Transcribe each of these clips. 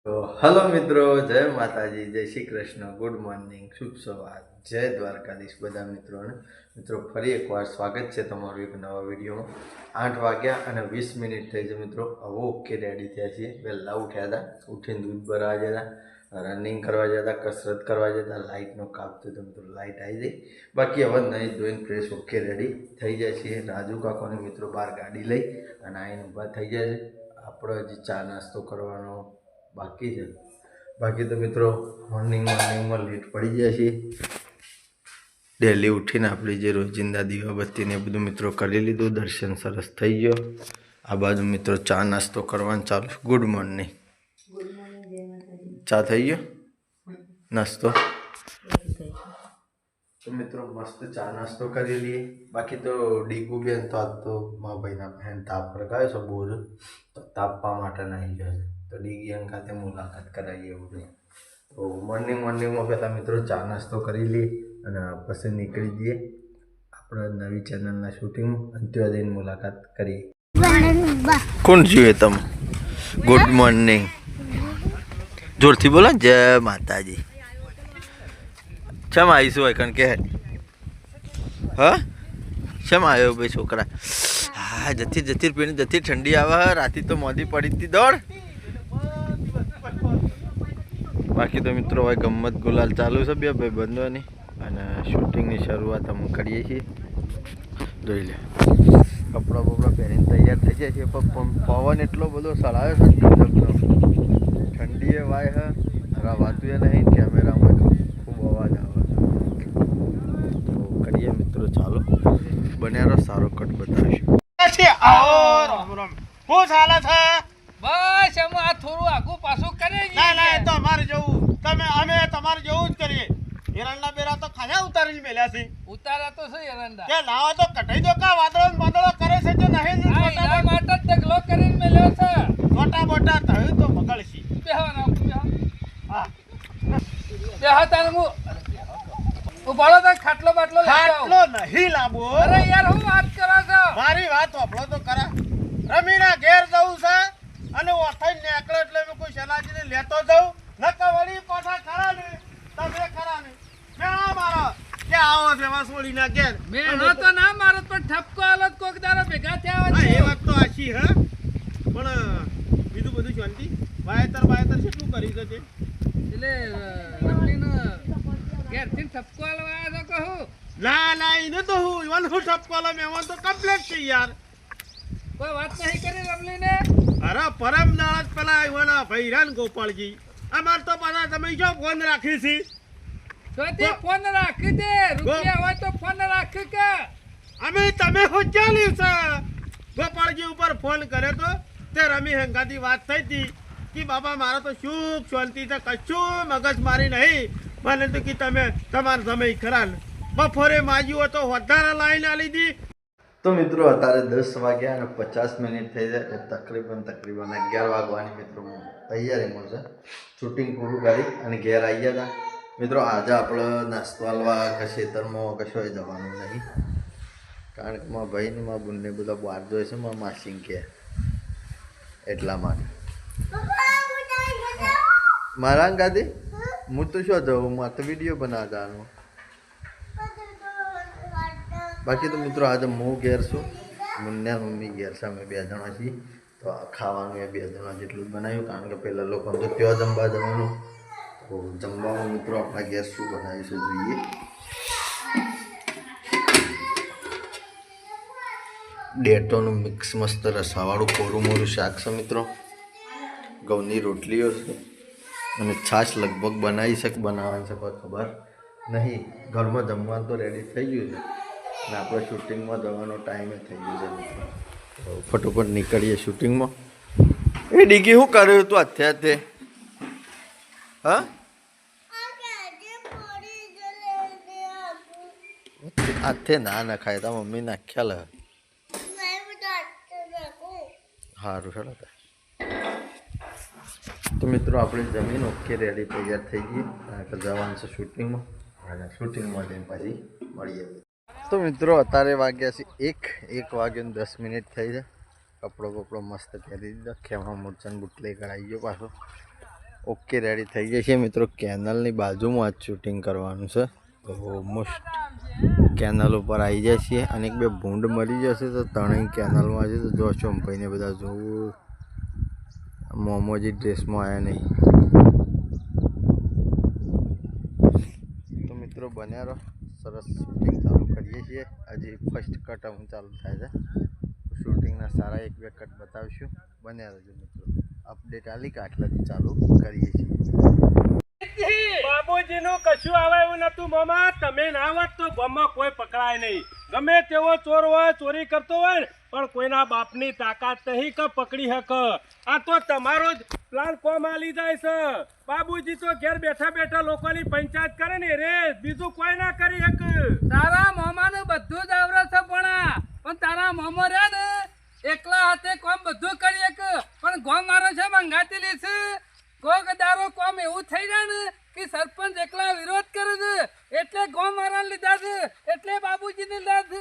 તો હલો મિત્રો, જય માતાજી, જય શ્રી કૃષ્ણ, ગુડ મોર્નિંગ, શુભ સવાર, જય દ્વારકાધીશ બધા મિત્રોને. મિત્રો ફરી એકવાર સ્વાગત છે તમારું એક નવા વિડીયોમાં. 8 વાગ્યા અને 20 મિનિટ થઈ છે મિત્રો. હવે ઓકે રેડી થયા છીએ. વહેલા ઉઠ્યા હતા, ઉઠીને દૂધ ભરવા જતા, રનિંગ કરવા જતા, કસરત કરવા જતા. લાઇટનો કાપ તો મિત્રો લાઇટ આવી ગઈ. બાકી હવે નહીં ધોઈને ફ્રેશ ઓકે રેડી થઈ જાય છે. રાજુ કાકોને મિત્રો બહાર ગાડી લઈ અને આઈને ઊભા થઈ જાય છે. આપણે હજી ચા નાસ્તો કરવાનો બાકી છે. બાકી તો મિત્રો મોર્નિંગમાં લેટ પડી જાય છે. ડેલી ઉઠીને આપણી જે રોજિંદા દીવાબત્તીને એ બધું મિત્રો કરી લીધું. દર્શન સરસ થઈ ગયો. આ બાજુ મિત્રો ચા નાસ્તો કરવાનું ચાલુ. Good morning. ચા થઈ ગયો, નાસ્તો તો મિત્રો મસ્ત ચા નાસ્તો કરી લઈએ. બાકી તો ડીગુ બેન તો આજ તો મારા ભાઈના બહેન તાપ લગાવ્યો છે બોર, તો તાપવા માટે નહીં ગયો છે. તો ડીગી અંગાતે મુલાકાત કરાવીએ એવું નહીં. તો મોર્નિંગમાં પહેલાં મિત્રો ચા નાસ્તો કરી લઈએ અને પછી નીકળી જઈએ આપણે નવી ચેનલના શૂટિંગમાં. અંત્યોદય જઈને મુલાકાત કરીએ. કોણ જોઈએ તમે? Good morning. જોરથી બોલો. જય માતાજી. શેમ આવીશું હોય કારણ કે હા શેમ આવ્યો ભાઈ છોકરા? હા જતી પીણી જતી ઠંડી આવે. રાતી તો મોદી પડી હતી દોડ. બાકી તો મિત્રો હવે ગમત ગુલાલ ચાલુ છે બે ભાઈ બંધોની, અને શૂટિંગની શરૂઆત અમે કરીએ છીએ. જોઈ લે કપડાં બપડા પહેરીને તૈયાર થઈ જાય છે. પણ પવન એટલો બધો સળાયો છે ઠંડીએ વાય હે. વાતું એ નહીં, કેમેરામાં ખૂબ અવાજ આવે તો કરીએ મિત્રો ચાલો. બન્યારો સારો કટ બતાવીશું. શું ચાલે છે? બસ એમાં આ થોડું આગું પાછું કરે છે. ના એ તો અમારે જેવું અમે તમારે જેવું જ કરીએ. એરંડા બેરા તો ખાયા ઉતારીને મેલ્યા છે. ઉતારા તો છે એરંડા. કે લાવો તો કટાઈ દો. કા વાદળો કરે છે જો નહીં એના માટે જ ઢગલો કરીને મેલ્યો છે. મોટા મોટા થયું તો બગડશી. બેહવાના હા બેહા તારે હું ઉભાડો તો ખાટલો બાટલો લઈ જાઉં. ખાટલો નહીં લાવો. અરે યાર હું વાત કરો છો? મારી વાત હોભળો તો ખરા. રમીના ઘેર જવું છે અને ઓથઈ નીકળે એટલે મેં કોઈ સલાજીને લેતો જાઉં. નકા વળી પાછા ખરા ને તમે ખરા ને મેળા મારો કે આવો છે વાસોળીના ઘેર. મેળો તો ના મારો પણ ઠપકો આલો તો કોક દારો ભેગા થયા હા, હોય એ વાત તો આછી હે. પણ બીજું બધું શાંતિ? વાયતર કેટલું કરી છે તે? એટલે રમણીનો ઘેરથી ઠપકો આલવા આવ્યો તો કહું. ના એને તો હું ઈવન હું ઠપકોલો મહેમાન તો કમ્પ્લેટ છે યાર. કોઈ વાત નહીં કરી રમણીને? અરે પરમ દાળ જ પેલા ઈવન ભૈરાન ગોપાળજી અમાર તો પાછા તમે જો ફોન રાખી છે. તો તે ફોન રાખી દે. રૂપિયા હોય તો ફોન રાખી કે. અમે તમે હું ચાલ્યું છે. ગોપાળજી ઉપર ફોન કર્યો તો તે રમી હંગાથી વાત થઈ હતી કે બાબા મારા તો સુખ શાંતિ છે, કશું મગજ મારી નહીં. મને તો કે તમે તમારા સમય ખરા ને બપોરે માજ્યું હતો વધારે લાઈન આલી દી. તો મિત્રો અત્યારે 10 વાગ્યા અને 50 મિનિટ થઈ જાય. તકરીબન 11 વાગવાની મિત્રો તૈયારીમાં છે. શૂટિંગ પૂરું કરી અને ઘેર આવી ગયા હતા મિત્રો. આજે આપણે નાસ્તો હાલવા ખેતરમાં કશો જવાનું નહીં, કારણ કે મારા ભાઈને મારા બુનને બધા બહાર જોઈએ છે. મારા માસી કે એટલા માટે મારા ગાદી હું તો શું જાઉં, મારે તો વિડીયો બનાવવાનો. બાકી તો મિત્રો આજે હું ઘેર છું, મુન્ના મમ્મી ઘેર છે. અમે 2 જણા છીએ. તો ખાવાનું એ 2 જણા જેટલું જ બનાવ્યું, કારણ કે પહેલાં લોકો તો ત્યાં જમવા જવાનું. તો જમવામાં મિત્રો આપણા ઘેર શું બનાવીશું જોઈએ. ડેટોનું મિક્સ મસ્ત રસાવાળું કોરું મોરું શાક છે મિત્રો. ઘઉંની રોટલીઓ છે અને છાશ લગભગ બનાવી બનાવવાની છે પણ ખબર નહીં. ઘરમાં જમવાનું તો રેડી થઈ ગયું છે અને આપણે શૂટિંગમાં જવાનો ટાઈમે થઈ ગયો છે મિત્રો. તો ફટોફટ નીકળીએ શૂટિંગમાં. એ ડીગી શું કર્યું તું અત્યારે? હા હાથે ના નખાય તા મમ્મી નાખ્યા લે. સારું ચાલો. તો મિત્રો આપણે જમીન ઓકે રેડી તૈયાર થઈ ગઈ, કારણ કે જવાનું છે શૂટિંગમાં. અને શૂટિંગમાં જઈને પછી મળીએ. તો મિત્રો અત્યારે વાગ્યા છે 1 વાગ્યાને 10 મિનિટ થઈ છે. કપડો બપડો મસ્ત પહેરી દીધો. ખેમા મૂર્છન બુટલે કરાવી ગયો પાછો. ઓકે રેડી થઈ જશે મિત્રો. કેનલની બાજુમાં જ શૂટિંગ કરવાનું છે તો ઓલમોસ્ટ કેનલ ઉપર આવી જાય છે અને એક બે ભૂંડ મળી જશે તો ત્રણેય કેનલમાં છે. તો જો ચોંપાઈને બધા જોવું મોમોજી ડ્રેસમાં આવ્યા નહીં તો મિત્રો બન્યા રહો. સરસ શૂટિંગ ચાલુ કરીએ છીએ. હજી ફર્સ્ટ કટ હું ચાલુ થાય છે. શૂટિંગના સારા એક બે કટ બતાવીશું. બન્યા રહેજો મિત્રો. અપડેટ આલી કે આટલાથી ચાલુ કરીએ છીએ. બાબુજીનું કશું આવે એવું નતું મામા. તમે ના હોત તો ગામમાં કોઈ પકડાય નહીં. ગમે તેવો ચોર હોય, ચોરી કરતો હોય ને, પણ કોઈના બાપની તાકાત નહીં કે પકડી હક. આ તો તમારો જ પ્લાન કોમ આલી જાય છે. બાબુજી તો ઘેર બેઠા બેઠા લોકોની પંચાયત કરે ને રે, બીજું કોઈ ના કરી હક. તારા મામાનું બધું જ આવડે છે પણ તારા મામા રહ્યા ને એકલા હાથે કોમ બધું કરી એક પણ ગોમ મારો છે મંગાતી લેશ. કોક દારો કોમ એવું થઈ જાય ને કે સરપંચ એકલા વિરોધ કરે છે એટલે ગોમ મારા લીધા છે એટલે બાબુજીને લીધા છે.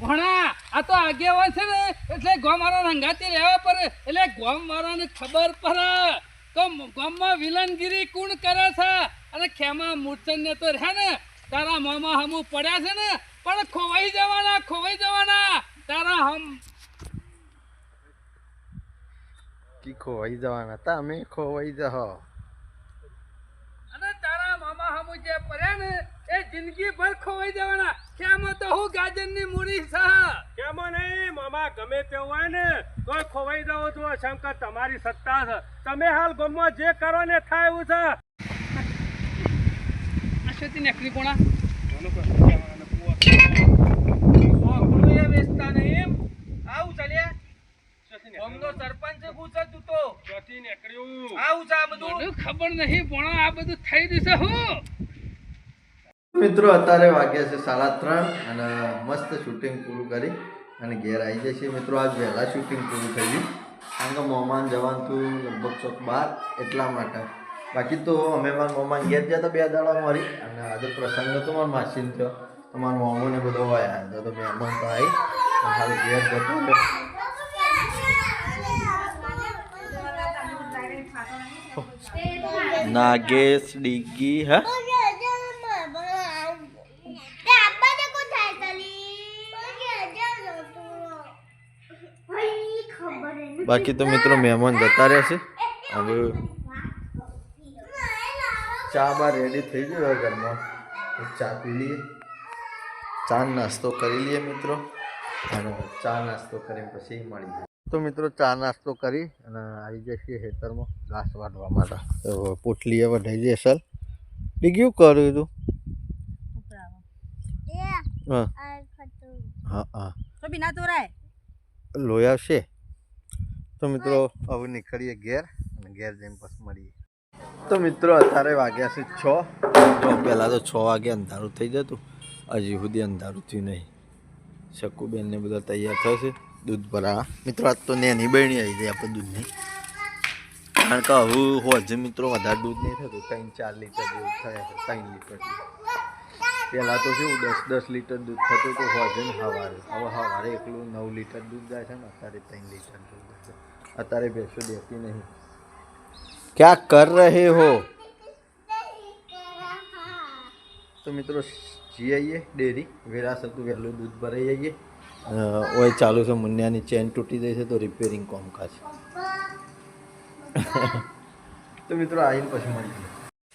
ભણા આ તો આગેવાન છે ને એટલે ગોમ મારા રંગાતી લેવા પડે એટલે ગોમ મારાને ખબર પડે તો ગામમાં વિલનગીરી કોણ કરે છે. અને ખેમા મૂર્છનને તો રહ્યા ને તારા મામા હમું પડ્યા છે ને પણ ખોવાઈ જવાના તારા હમ કી ખોવાઈ જવાના હતા અમે ખોવાઈ જહ. અને તારા મામા હમું જે પડ્યા ને એ જિંદગી ભર ખોવાઈ જવાના. ખેમા તો હું ગાજરની મૂડી છે. કેમો નહીં મામા, ગમે તેવું હોય ને તોય ખોવાઈ જાવ છો. શંકર તમારી સત્તા છે. તમે હાલ ગામમાં જે કરો ને થાય એવું છે. અશ્વતી નકરી કોણા ખબર નહીં પણ આ બધું થઈ જશે. હું મિત્રો અત્યારે વાગ્યા છે 3:30 અને મસ્ત શૂટિંગ પૂરું કરી અને ઘેર આવી જશે. મિત્રો આજ વહેલા શૂટિંગ પૂરું થઈ ગયું કારણ કે મહેમાન જવાનું હતું લગભગ ચોક 12 એટલા માટે. બાકી તો અમે મારા મહેમાન ઘેર ગયા હતા 2 દાડા મારી અને આજે પ્રસંગ હતો મારા માસીને થયો તો મારા મોમોને બધો આવ્યા હતા તો મહેમાન તો આવી હાલ ઘેર જતો નાગેશ ડીગી હા બાકી તો મિત્રો મહેમાન જતા રહેશે. હવે ચા બા રેડી થઈ ગયો ઘરમાં તો ચા પી લઈએ. ચા નાસ્તો કરી લઈએ મિત્રો અને ચા નાસ્તો કરીને પછી મળીએ. તો મિત્રો ચા નાસ્તો કરી અને આવી જશે ખેતરમાં ઘાસ વાઢવા માટે. તો પોટલીએ વઢાઈ દે સર ડીગ્યું કર્યું તું હા હા હા લોહી આવશે. તો મિત્રો હવે નીકળીએ ઘેર અને ઘેર જઈને પછી મળીએ. તો મિત્રો અત્યારે વાગ્યા છે 6. તો પહેલાં તો 6 વાગે અંધારું થઈ જતું હજી સુધી અંધારું થયું નહીં. શકુબેનને બધા તૈયાર થશે દૂધ ભરાવા. મિત્રો આજ તો નેની બહેણી આવી જાય આપણે દૂધની કારણ કે હવે હોજે મિત્રો વધારે દૂધ નહીં થતું 3-4 લીટર જેવું થયા છે 3 લીટર. પહેલાં તો કેવું 10-10 લીટર દૂધ થતું તો હોજે ને સવારે. હવે સવારે એકલું 9 લીટર દૂધ જાય છે ને અત્યારે 3 લીટર દૂધ જાય છે. અત્યારે ભેંસો દેતી નહીં. क्या कर रहे हो? તો મિત્રો જી આવીએ ડેરી વેરાસ હતું વહેલું દૂધ ભરાઈ આવીએ. ઓય ચાલુ છે મુન્યાની ચેન તૂટી જાય છે તો રિપેરિંગ કામકાજ. તો મિત્રો આવીને પછી મળીએ.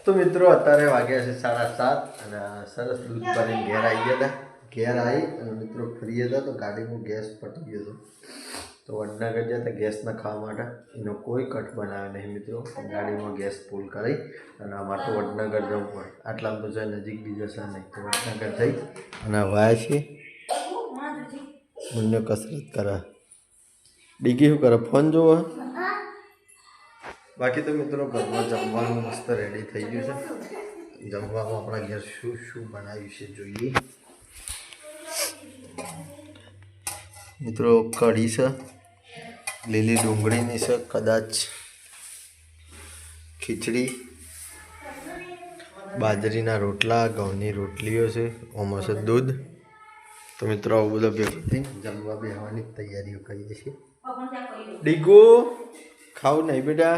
તો મિત્રો અત્યારે વાગ્યા છે 7:30 અને સરસ દૂધ ભરીને ઘેર આવી ગયા હતા. ઘેર આવી અને મિત્રો ફરી હતા તો ગાડીમાં ગેસ પટી ગયો હતો તો વડનગર ગયા હતા ગેસના ખાવા માટે. એનો કોઈ કટ બનાવ્યો નહીં મિત્રો. ગાડીમાં ગેસ ફૂલ કરી અને આમાં તો વડનગર જવું પડે. આટલામાં તો જાય નજીક બીજો છે નહીં તો વડનગર જઈ અને વાયા છીએ. બંને કસરત કરે. ડીગી શું કરે ફોન જોવો. બાકી તો મિત્રો ઘરમાં જમવાનું મસ્ત રેડી થઈ ગયું છે. જમવામાં આપણા ઘેર શું શું બનાવ્યું છે જોઈએ. મિત્રો કઢી છે, લીલી ડુંગળીની છે, કદાચ ખીચડી, બાજરીના રોટલા, ઘઉંની રોટલીઓ છે, ઓમાં છે દૂધ. તો મિત્રો આવું બધું ભેગું થઈ જમવા બેસવાની તૈયારીઓ કરીએ છીએ. ડીગો ખાવું નહીં બેટા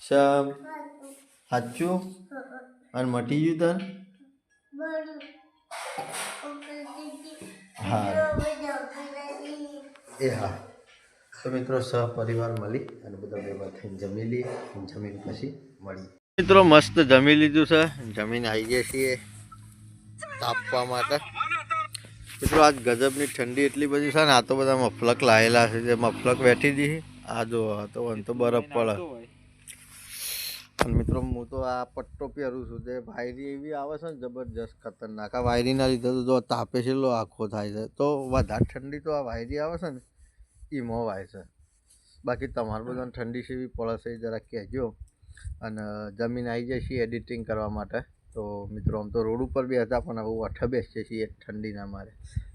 સમ સાચું અને મટી ગયું તાર હા એ હા તો મિત્રો સહપરિવાર મળી અને બધા ભેગા થઈને જમી લઈએ જમીન પછી મળીએ મિત્રો મસ્ત જમી લીધું છે જમીન આવી ગયા છીએ તાપવા માટે મિત્રો આજ ગજબની ઠંડી એટલી બધી છે ને આ તો બધા મફલક લાયેલા છે જે મફલક બેઠી હતી આ જો તો તો બરફ પડે અને મિત્રો હું તો આ પટ્ટો પહેરું છું તે વાયરી એવી આવે છે ને જબરજસ્ત ખતરનાક આ વાયરીના લીધે તો જો તાપે છે લો આખો થાય છે તો વધારે ઠંડી તો આ વાયરી આવે છે ને એમાં વાય છે બાકી તમારે બધાને ઠંડી સેવી પડે છે એ જરા કહેજો અને જમીન આવી જાય છે એડિટિંગ કરવા માટે તો મિત્રો આમ તો રોડ ઉપર બી હતા પણ હવે અઠે બેસીએ છીએ ઠંડીના મારે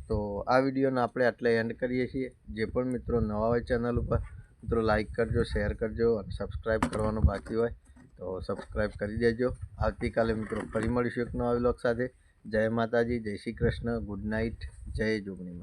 તો આ વિડીયોને આપણે આટલે એન્ડ કરીએ છીએ જે પણ મિત્રો નવા હોય ચેનલ ઉપર મિત્રો લાઈક કરજો શેર કરજો અને સબસ્ક્રાઈબ કરવાનું બાકી હોય તો સબસ્ક્રાઈબ કરી દેજો આવતીકાલે મિત્રો ફરી મળીશું એક નવા વ્લોગ સાથે જય માતાજી જય શ્રી કૃષ્ણ ગુડ નાઇટ જય જોગણી.